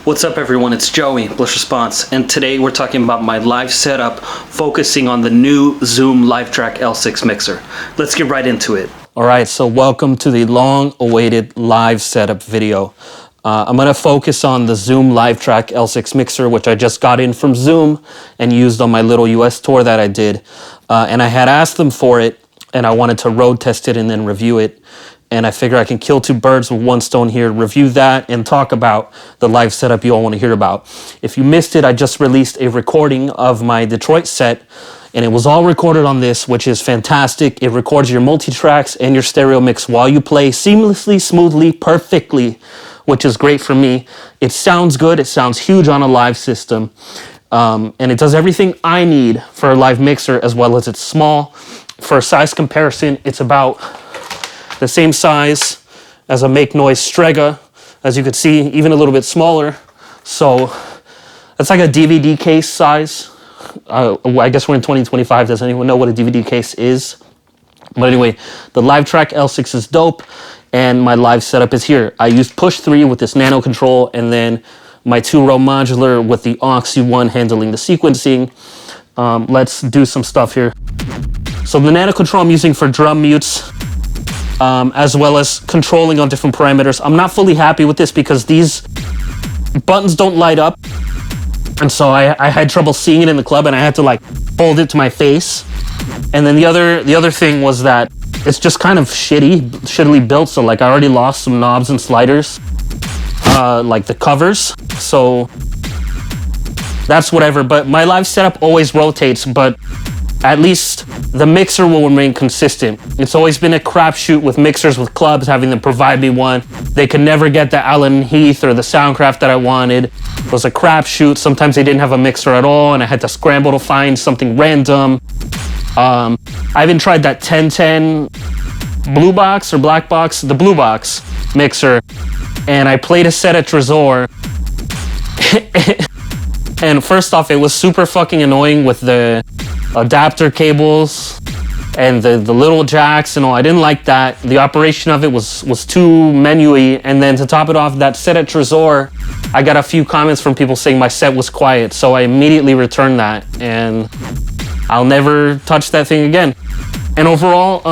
What's up everyone, it's Joey, Bliss Response, and today we're talking about my live setup focusing on the new Zoom Livetrak L6 mixer. Let's get right into it. Alright, so welcome to the long-awaited live setup video. I'm going to focus on the Zoom Livetrak L6 mixer, which I just got in from Zoom and used on my little US tour that I did. And I had asked them for it, and I wanted to road test it and then review it. And I figure I can kill two birds with one stone here, review that, and talk about the live setup you all want to hear about. If you missed it, I just released a recording of my Detroit set, and it was all recorded on this, which is fantastic. It records your multi-tracks and your stereo mix while you play seamlessly, smoothly, perfectly, which is great for me. It sounds good. It sounds huge on a live system. And it does everything I need for a live mixer, as well as it's small. For a size comparison, it's about the same size as a Make Noise Strega, as you can see, even a little bit smaller. So that's like a DVD case size. I guess we're in 2025. Does anyone know what a DVD case is? But anyway, the Livetrak L6 is dope, and my live setup is here. I used push 3 with this nano control, and then my 2-row modular with the aux U1 handling the sequencing. Let's do some stuff here. So the nano control I'm using for drum mutes, as well as controlling on different parameters. I'm not fully happy with this because these buttons don't light up, and so I had trouble seeing it in the club, and I had to like hold it to my face. And then the other thing was that it's just kind of shittily built, so like I already lost some knobs and sliders, like the covers, so that's whatever. But my live setup always rotates, but at least the mixer will remain consistent. It's always been a crapshoot with mixers with clubs, having them provide me one. They could never get the Allen Heath or the Soundcraft that I wanted. It was a crapshoot. Sometimes they didn't have a mixer at all, and I had to scramble to find something random. I even tried that 1010 blue box or black box, the blue box mixer, and I played a set at Trezor. And first off, it was super fucking annoying with the adapter cables and the little jacks and all. I didn't like that. The operation of it was too menu-y. And then to top it off, that set at Trezor, I got a few comments from people saying my set was quiet, so I immediately returned that, and I'll never touch that thing again. And overall,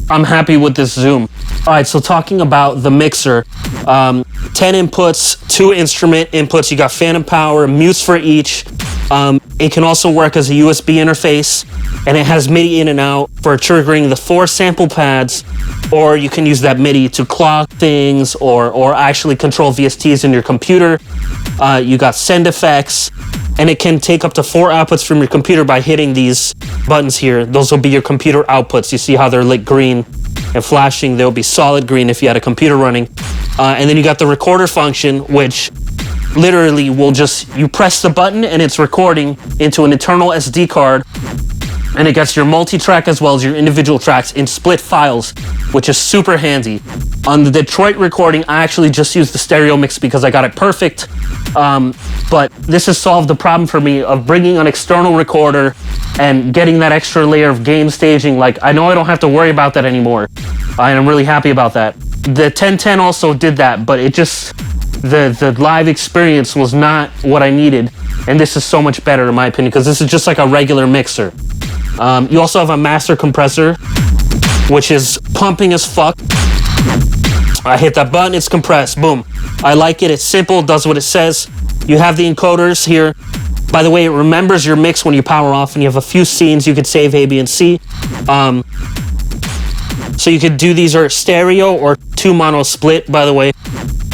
I'm happy with this Zoom. All right, so talking about the mixer, 10 inputs, 2 instrument inputs. You got phantom power, mutes for each. It can also work as a USB interface, and it has MIDI in and out for triggering the 4 sample pads, or you can use that MIDI to clock things or actually control VSTs in your computer. You got send effects, and it can take up to 4 outputs from your computer by hitting these buttons here. Those will be your computer outputs. You see how they're lit green and flashing? They'll be solid green if you had a computer running. And then you got the recorder function, which literally will just, you press the button and it's recording into an internal SD card, and it gets your multi-track as well as your individual tracks in split files, which is super handy. On the Detroit recording, I actually just used the stereo mix because I got it perfect. But this has solved the problem for me of bringing an external recorder and getting that extra layer of game staging. Like, I know I don't have to worry about that anymore, and I'm really happy about that. The 1010 also did that, but it just, the live experience was not what I needed, and this is so much better in my opinion, because this is just like a regular mixer. You also have a master compressor, which is pumping as fuck. I hit that button, it's compressed, boom. I like it, it's simple, does what it says. You have the encoders here. By the way, it remembers your mix when you power off, and you have a few scenes you could save A, B, and C. So you could do these are stereo or 2 mono split, by the way.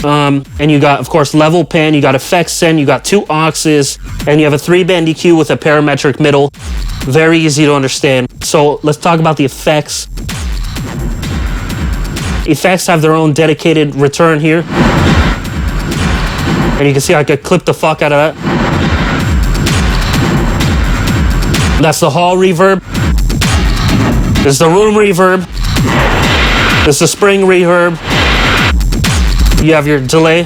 And you got, of course, level pan, you got effects send, you got 2 auxes, and you have a 3-band EQ with a parametric middle. Very easy to understand. So let's talk about the effects. Effects have their own dedicated return here. And you can see I could clip the fuck out of that. That's the hall reverb. This is the room reverb. This is the spring reverb. You have your delay,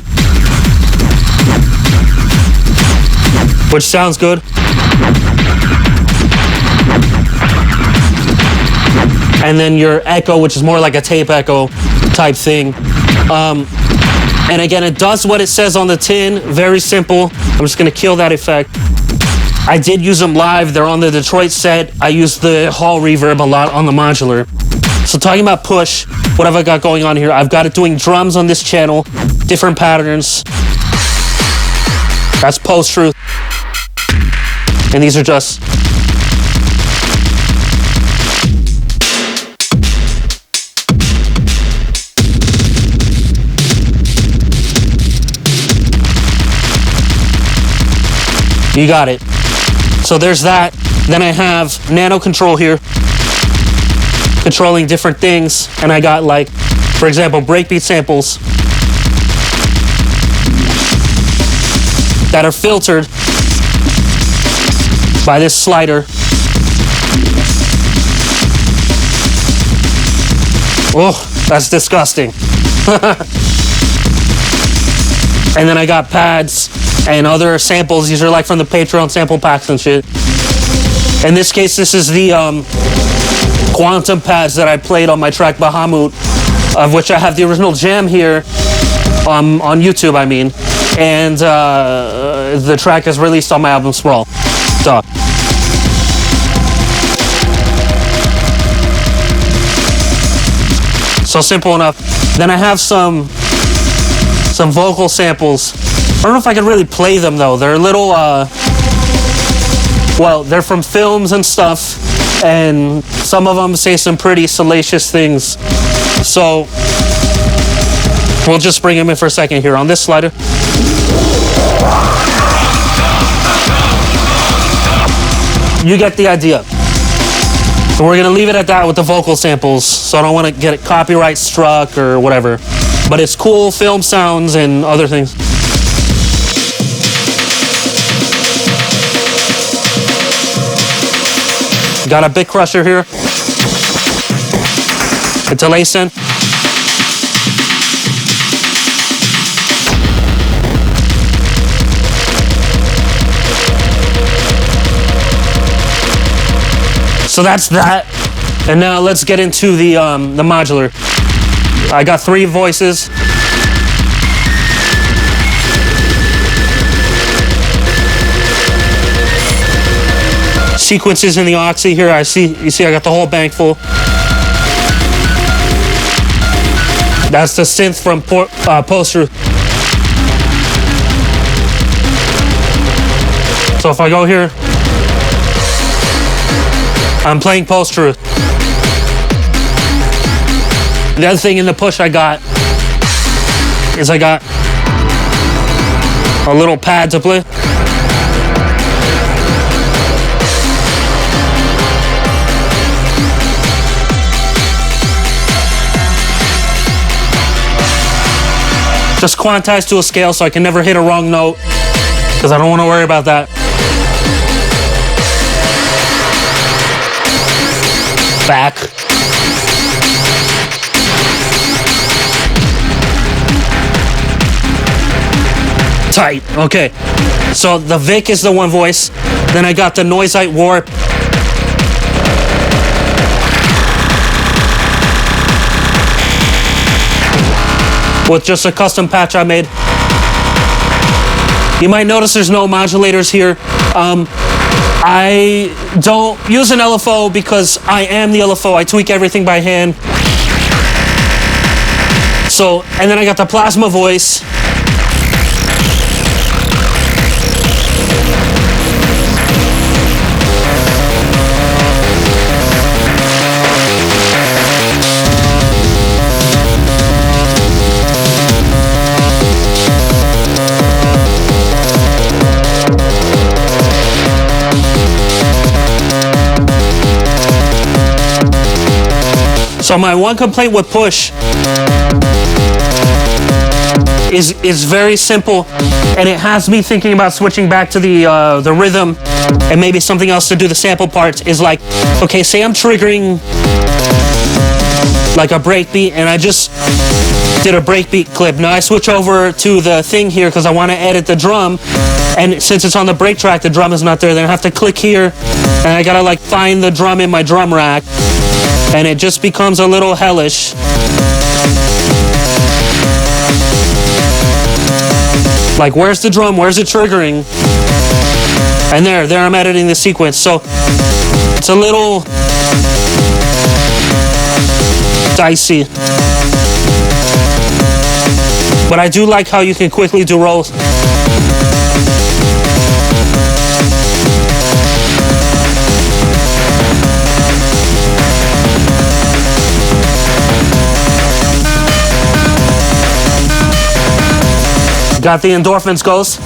which sounds good. And then your echo, which is more like a tape echo type thing. And again, it does what it says on the tin. Very simple. I'm just gonna kill that effect. I did use them live. They're on the Detroit set. I used the hall reverb a lot on the modular. So talking about push, what have I got going on here? I've got it doing drums on this channel, different patterns. That's post-truth. And these are just... You got it. So there's that. Then I have nano control here, controlling different things. And I got, like, for example, breakbeat samples that are filtered by this slider. Oh, that's disgusting. And then I got pads and other samples. These are like from the Patreon sample packs and shit. In this case, this is the quantum pads that I played on my track Bahamut, of which I have the original jam here on YouTube, I mean. And the track is released on my album Sprawl. Duh. So simple enough. Then I have some vocal samples. I don't know if I could really play them though. They're a little, well, they're from films and stuff, and some of them say some pretty salacious things. So we'll just bring them in for a second here on this slider. You get the idea. And we're gonna leave it at that with the vocal samples, so I don't want to get it copyright struck or whatever. But it's cool film sounds and other things. Got a bit crusher here. A delay send. So that's that. And now let's get into the modular. I got 3 voices. Sequences in the Oxy here. You see I got the whole bank full. That's the synth from Post-Truth. So if I go here, I'm playing Post-Truth. The other thing in the push I got is I got a little pad to play. Just quantized to a scale so I can never hit a wrong note, because I don't want to worry about that. Back. Tight. Okay. So the Vic is the one voice. Then I got the Noisite Warp. With just a custom patch I made. You might notice there's no modulators here. I don't use an LFO because I am the LFO. I tweak everything by hand. So, and then I got the plasma voice. So my one complaint with push is very simple, and it has me thinking about switching back to the rhythm and maybe something else to do the sample parts. Is like, okay, say I'm triggering like a breakbeat, and I just did a breakbeat clip. Now I switch over to the thing here because I want to edit the drum, and since it's on the break track, the drum is not there. Then I have to click here, and I gotta like find the drum in my drum rack. And it just becomes a little hellish. Like, where's the drum? Where's it triggering? And there I'm editing the sequence. So it's a little dicey. But I do like how you can quickly do rolls. Got the endorphins goes,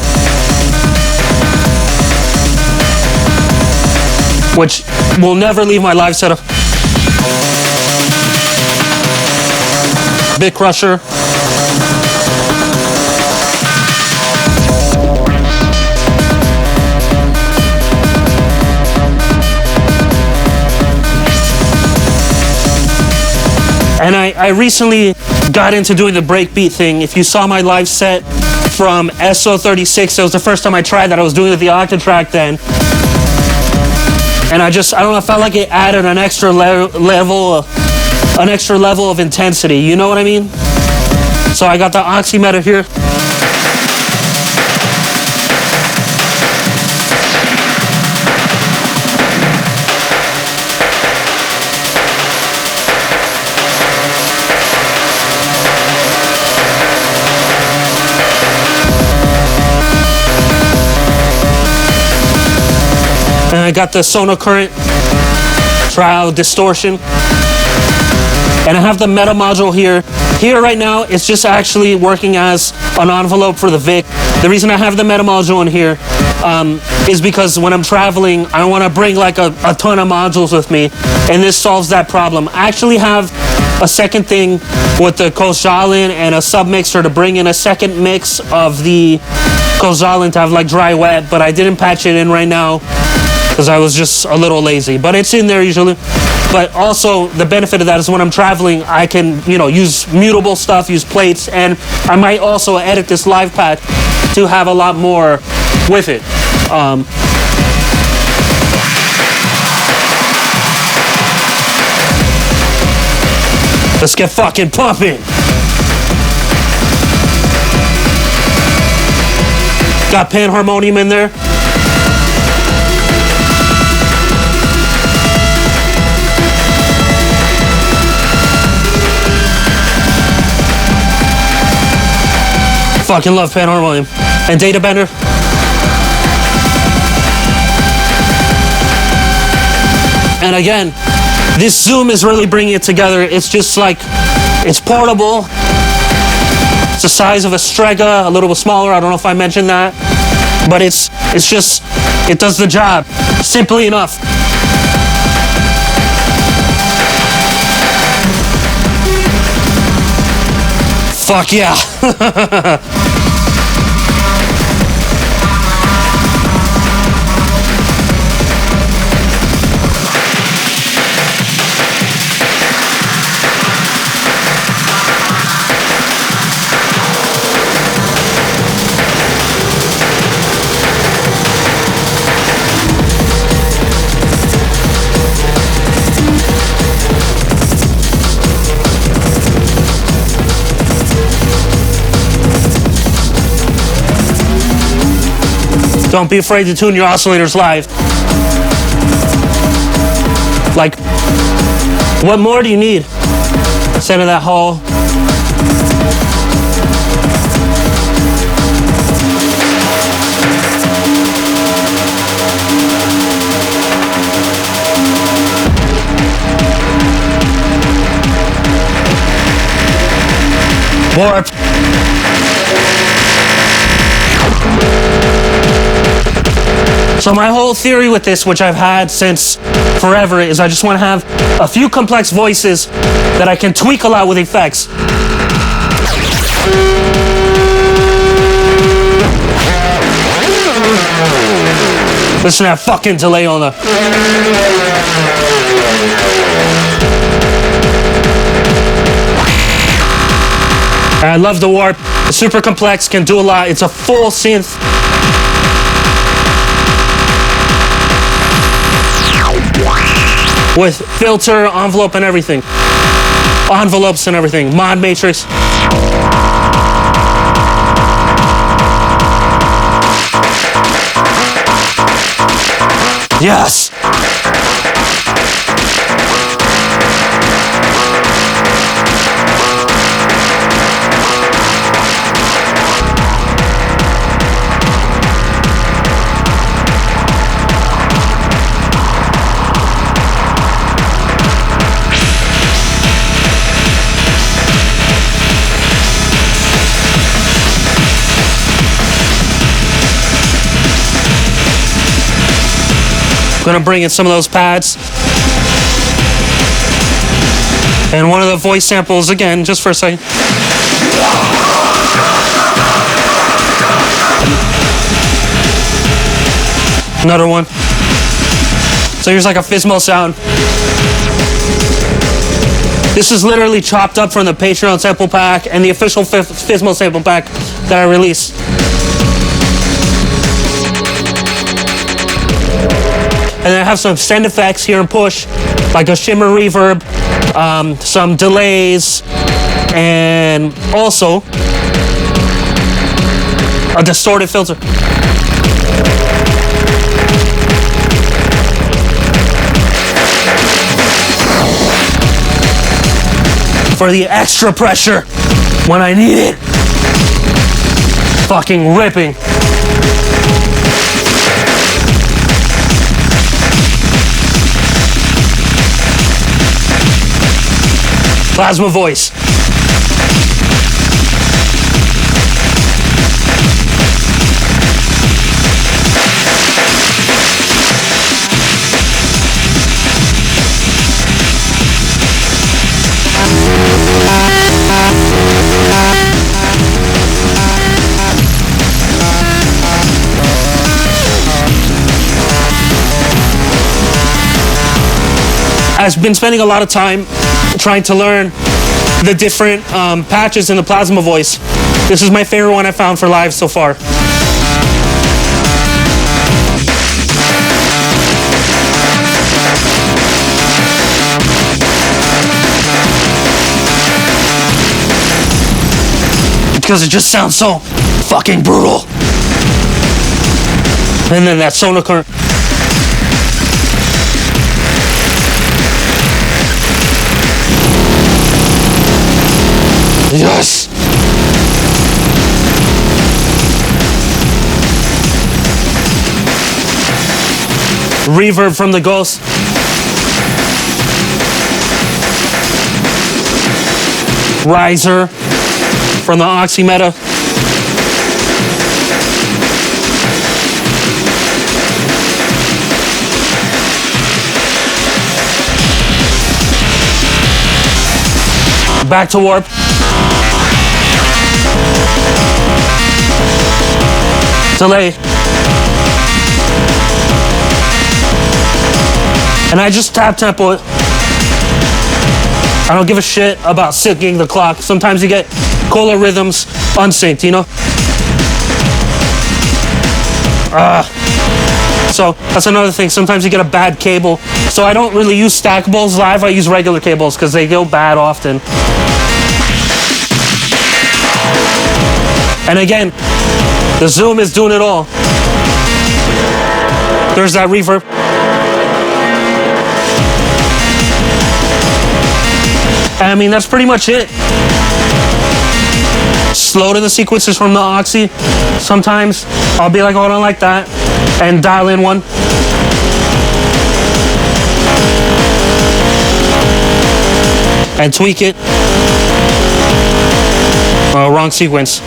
which will never leave my live setup. Bit crusher. And I recently got into doing the breakbeat thing. If you saw my live set from SO36, it was the first time I tried that. I was doing it with the Octatrack then. And I don't know, I felt like it added an extra level of intensity, you know what I mean? So I got the oximeter here. And I got the Sono Current trial distortion. And I have the meta module here. Here right now, it's just actually working as an envelope for the Vic. The reason I have the meta module in here is because when I'm traveling, I want to bring like a ton of modules with me. And this solves that problem. I actually have a second thing with the Kojalin and a submixer to bring in a second mix of the Kojalin to have like dry wet, but I didn't patch it in right now because I was just a little lazy, but it's in there usually. But also the benefit of that is when I'm traveling, I can, you know, use mutable stuff, use plates, and I might also edit this live pad to have a lot more with it. Let's get fucking pumping. Got panharmonium in there. Fucking love panharmonium. And data bender. And again, this Zoom is really bringing it together. It's just like, it's portable. It's the size of a Strega, a little bit smaller. I don't know if I mentioned that. But it's just, it does the job. Simply enough. Fuck yeah. Don't be afraid to tune your oscillators live. Like, what more do you need? Center that hole. Warp. So my whole theory with this, which I've had since forever, is I just want to have a few complex voices that I can tweak a lot with effects. Listen to that fucking delay on the... I love the warp. It's super complex, can do a lot. It's a full synth. With filter, envelope, and everything. Envelopes and everything. Mod matrix. Yes! Gonna bring in some of those pads. And one of the voice samples again, just for a second. Another one. So here's like a Fismo sound. This is literally chopped up from the Patreon sample pack and the official Fismo sample pack that I released. And then I have some send effects here and push, like a shimmer reverb, some delays, and also a distorted filter. For the extra pressure when I need it. Fucking ripping. Plasma voice. I've been spending a lot of time trying to learn the different patches in the Plasma voice. This is my favorite one I found for live so far. Because it just sounds so fucking brutal. And then that Sonokur. Yes! Reverb from the Ghost. Riser from the Oxymeta. Back to warp. Delay. And I just tap tempo it. I don't give a shit about syncing the clock. Sometimes you get cola rhythms unsynced, you know? So that's another thing. Sometimes you get a bad cable. So I don't really use stackables live. I use regular cables because they go bad often. And again, the Zoom is doing it all. There's that reverb. I mean, that's pretty much it. Slow to the sequences from the Oxy. Sometimes I'll be like, oh, I don't like that, and dial in one. And tweak it. Oh, wrong sequence.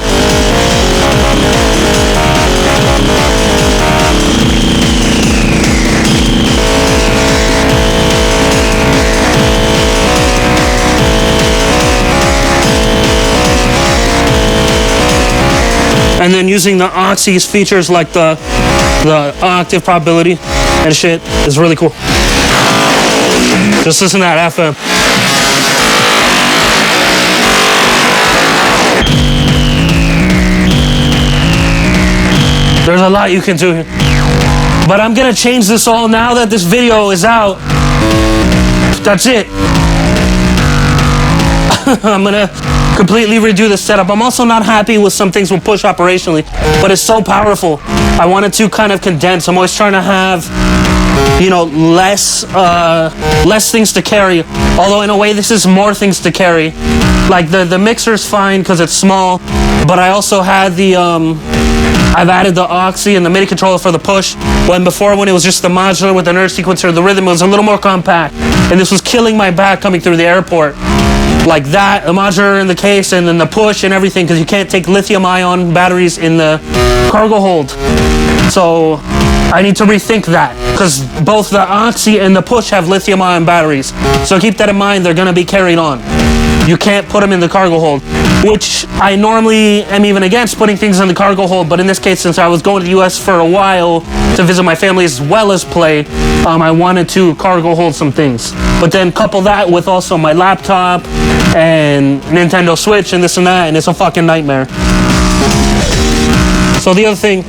And then using the Oxy's features like the octave probability and shit is really cool. Just listen to that FM. There's a lot you can do here. But I'm gonna change this all now that this video is out. That's it. I'm gonna completely redo the setup. I'm also not happy with some things with push operationally, but it's so powerful. I wanted to kind of condense. I'm always trying to have you know, less things to carry. Although in a way this is more things to carry. Like the mixer's fine because it's small, but I also had the I've added the Oxy and the MIDI controller for the push. When it was just the modular with the nerd sequencer, the rhythm was a little more compact, and this was killing my back coming through the airport. Like that, the modular in the case, and then the push and everything, because you can't take lithium-ion batteries in the cargo hold. So I need to rethink that, because both the Oxy and the push have lithium-ion batteries. So keep that in mind, they're going to be carried on. You can't put them in the cargo hold, which I normally am even against putting things in the cargo hold, but in this case, since I was going to the US for a while to visit my family as well as play, I wanted to cargo hold some things. But then couple that with also my laptop and Nintendo Switch and this and that, and it's a fucking nightmare. So the other thing,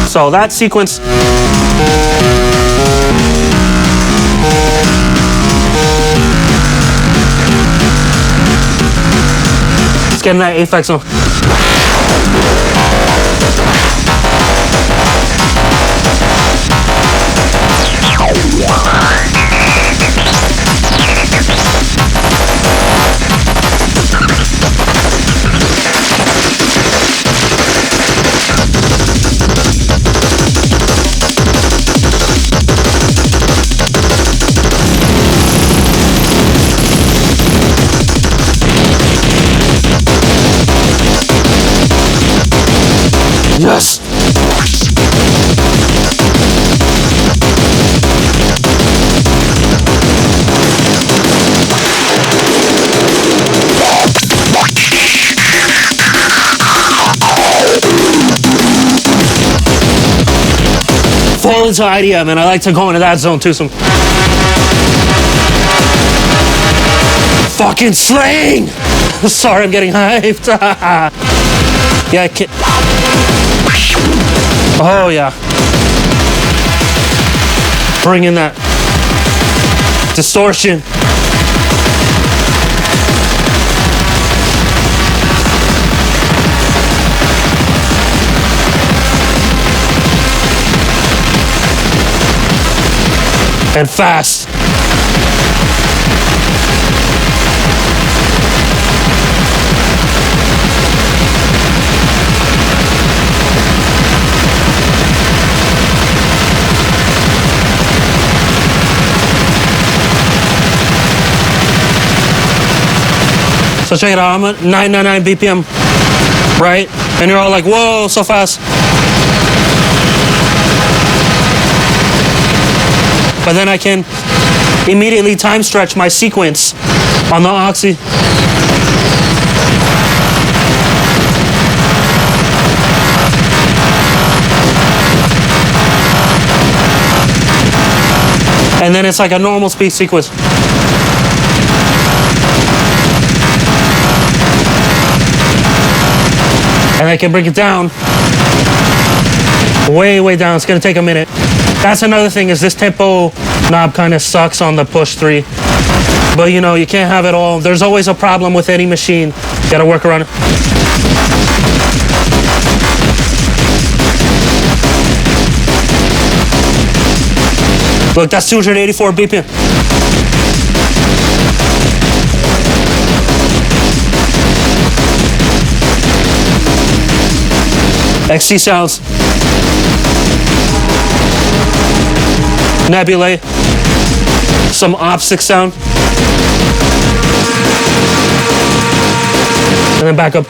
so that sequence, it's getting that effects on. Yes! Fall into IDM, and I like to go into that zone too. Some fucking slaying! Sorry, I'm getting hyped. Yeah, I can't. Oh yeah. Bring in that distortion. And fast. So check it out, I'm at 999 BPM, right? And you're all like, whoa, so fast. But then I can immediately time stretch my sequence on the Oxy. And then it's like a normal speed sequence. And I can bring it down, way, way down. It's gonna take a minute. That's another thing, is this tempo knob kind of sucks on the push 3. But you know, you can't have it all. There's always a problem with any machine. You gotta work around it. Look, that's 284 BPM. XC sounds. Nebulae. Some OP6 sound. And then back up.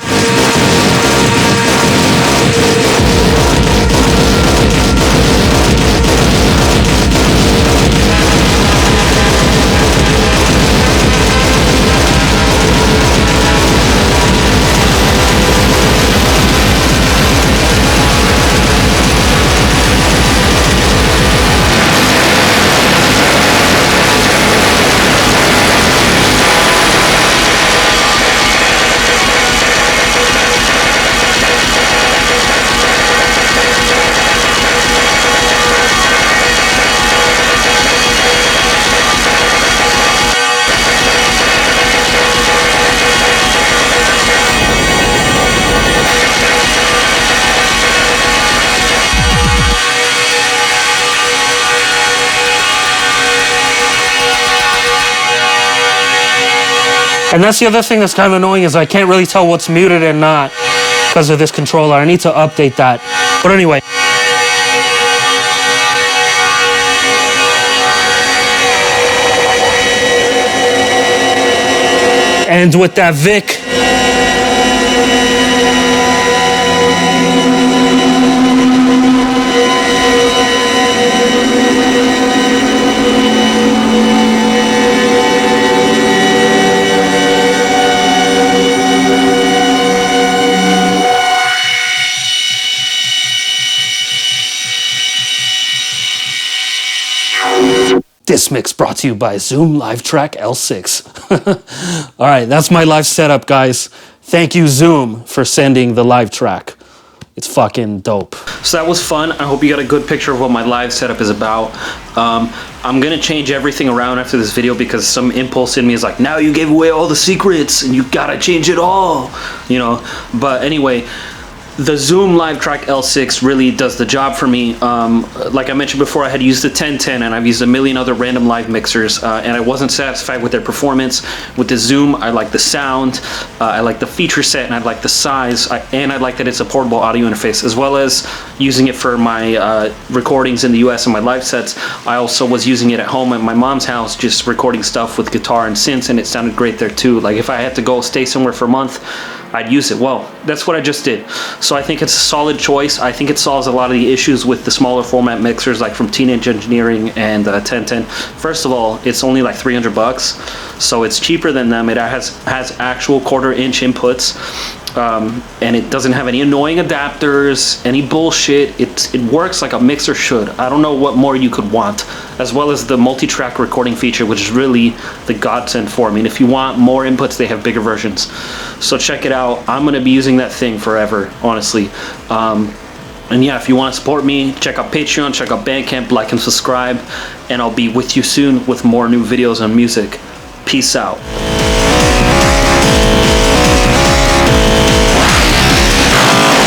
And that's the other thing that's kind of annoying is I can't really tell what's muted and not because of this controller. I need to update that. But anyway. And with that Vic. This mix brought to you by Zoom Livetrak L6. All right, that's my live setup, guys. Thank you, Zoom, for sending the Livetrak. It's fucking dope. So that was fun. I hope you got a good picture of what my live setup is about. I'm gonna change everything around after this video because some impulse in me is like, now you gave away all the secrets and you gotta change it all, you know. But anyway, the Zoom Livetrak L6 really does the job for me. Like I mentioned before, I had used the 1010 and I've used a million other random live mixers and I wasn't satisfied with their performance. With the Zoom, I like the sound, I like the feature set, and I like the size, and I like that it's a portable audio interface, as well as using it for my recordings in the US and my live sets. I also was using it at home at my mom's house, just recording stuff with guitar and synths, and it sounded great there too. Like if I had to go stay somewhere for a month, I'd use it. Well, that's what I just did. So I think it's a solid choice. I think it solves a lot of the issues with the smaller format mixers like from Teenage Engineering and 1010. First of all, it's only like 300 bucks, so it's cheaper than them. It has actual 1/4 inch inputs, and it doesn't have any annoying adapters, any bullshit. It works like a mixer should. I don't know what more you could want, as well as the multi-track recording feature, which is really the godsend for me. And if you want more inputs, they have bigger versions. So check it out. I'm gonna be using that thing forever, honestly. And yeah, if you want to support me, check out Patreon, check out Bandcamp, like and subscribe, and I'll be with you soon with more new videos on music. Peace out.